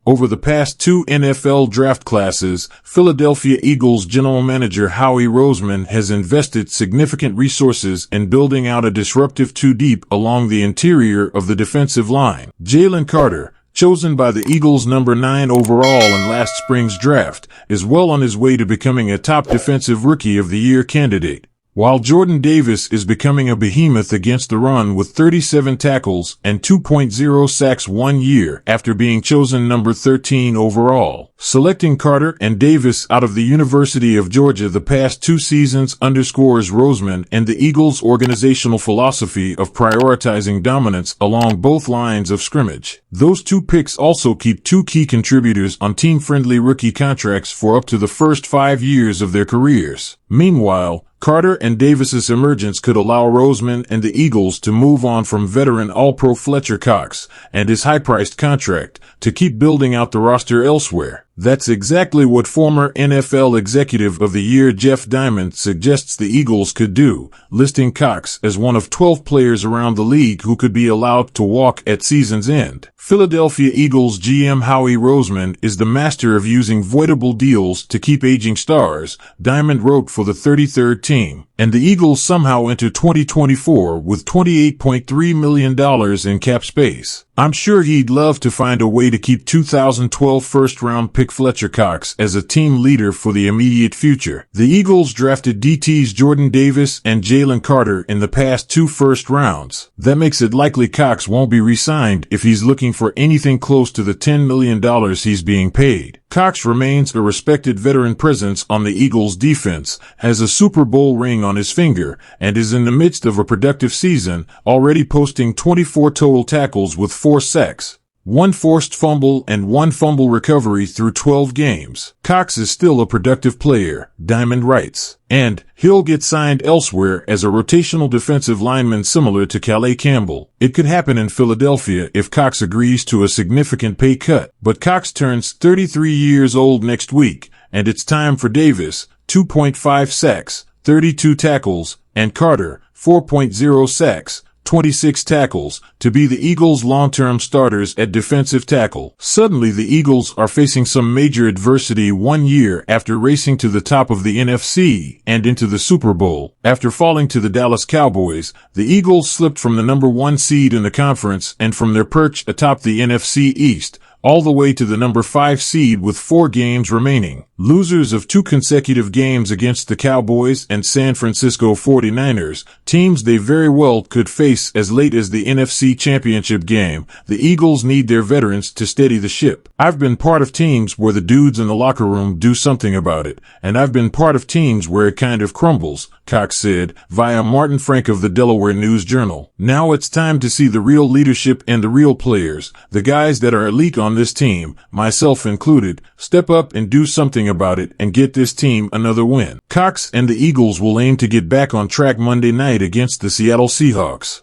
Over the past two NFL draft classes, Philadelphia Eagles general manager Howie Roseman has invested significant resources in building out a disruptive two-deep along the interior of the defensive line. Jalen Carter, chosen by the Eagles number 9 overall in last spring's draft, is well on his way to becoming a top defensive rookie of the year candidate, while Jordan Davis is becoming a behemoth against the run with 37 tackles and 2.0 sacks 1 year after being chosen number 13 overall. Selecting Carter and Davis out of the University of Georgia the past 2 seasons underscores Roseman and the Eagles' organizational philosophy of prioritizing dominance along both lines of scrimmage. Those 2 picks also keep 2 key contributors on team-friendly rookie contracts for up to the first 5 years of their careers. Meanwhile, Carter and Davis's emergence could allow Roseman and the Eagles to move on from veteran All-Pro Fletcher Cox and his high-priced contract to keep building out the roster elsewhere. That's exactly what former NFL Executive of the Year Jeff Diamond suggests the Eagles could do, listing Cox as one of 12 players around the league who could be allowed to walk at season's end. Philadelphia Eagles GM Howie Roseman is the master of using voidable deals to keep aging stars, Diamond wrote for the 33rd team, and the Eagles somehow enter 2024 with $28.3 million in cap space. I'm sure he'd love to find a way to keep 2012 first-round pick Fletcher Cox as a team leader for the immediate future. The Eagles drafted DTs Jordan Davis and Jalen Carter in the past 2 first rounds. That makes it likely Cox won't be re-signed if he's looking for anything close to the $10 million he's being paid. Cox remains a respected veteran presence on the Eagles' defense, has a Super Bowl ring on his finger, and is in the midst of a productive season, already posting 24 total tackles with 4 sacks, 1 forced fumble and 1 fumble recovery through 12 games. Cox is still a productive player, Diamond writes, and he'll get signed elsewhere as a rotational defensive lineman similar to Calais Campbell. It could happen in Philadelphia if Cox agrees to a significant pay cut. But Cox turns 33 years old next week, and it's time for Davis, 2.5 sacks, 32 tackles, and Carter, 4.0 sacks, 26 tackles, to be the Eagles' long-term starters at defensive tackle. Suddenly the Eagles are facing some major adversity 1 year after racing to the top of the NFC and into the Super Bowl. After falling to the Dallas Cowboys, the Eagles slipped from the number 1 seed in the conference and from their perch atop the NFC East, all the way to the number 5 seed with 4 games remaining. Losers of 2 consecutive games against the Cowboys and San Francisco 49ers, teams they very well could face as late as the NFC Championship game, the Eagles need their veterans to steady the ship. I've been part of teams where the dudes in the locker room do something about it, and I've been part of teams where it kind of crumbles, Cox said, via Martin Frank of the Delaware News Journal. Now it's time to see the real leadership and the real players, the guys that are elite on this team, myself included, step up and do something about it and get this team another win. Cox and the Eagles will aim to get back on track Monday night against the Seattle Seahawks.